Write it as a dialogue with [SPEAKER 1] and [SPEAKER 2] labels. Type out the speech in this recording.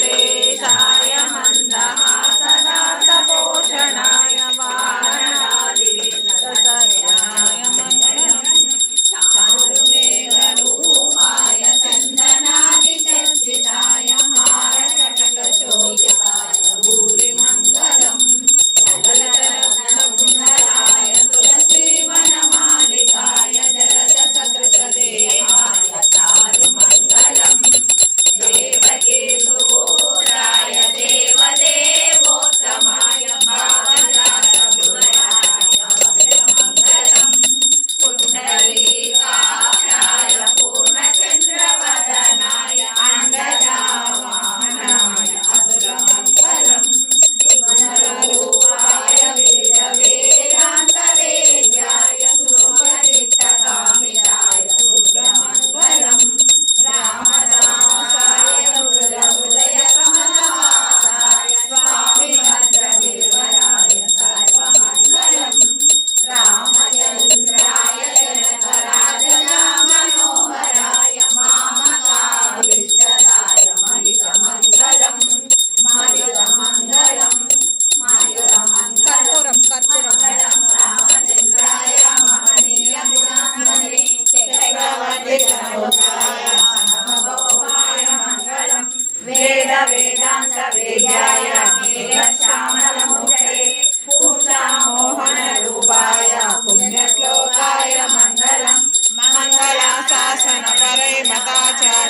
[SPEAKER 1] नरेशाय मन्दहासनासपोषणाय वारणादिविनतसत्याय मङ्गलम् चारुमेघरूपाय चन्दनादिचर्चिताय हारकटकशोभिताय भूरिमङ्गलम् ललितरत्नकुण्डलाय तुलसीवनमालिकाय जलदसदृशदेहाय चारुमङ्गलम् देवकी सुबोधाय देवदेवोत्तमाय भावजातहृदयाय मङ्गलम् पुण्डरीकाक्षाय पूर्णचन्द्रवदनाय अण्डजावाहनाय अतुलमङ्गलम् विमलरूपाय विविधवेदान्तवेद्याय सुरचित्तकामिताय सुब्रह्मण्यम् रामदासाय हृदयकमलवासाय स्वामिभद्रगिरिवराय सर्वमङ्गलम् रामचन्द्राय जनकराजनामनोहराय मामकाभीष्टदाय महितमङ्गलम् महितमङ्गलम् महितमङ्गलम् कर्पूरं रामचन्द्राय महनीयगुणात्मने चक्रवर्ति सर्वोत्तराय सर्वभौमाय मङ्गलम् वेद वेदान्त वेद्याय मेघश्यामलमूर्तये पूषामोहनरूपाय पुण्यश्लोकाय मङ्गलम् मङ्गलाशासनपरे मताचार्य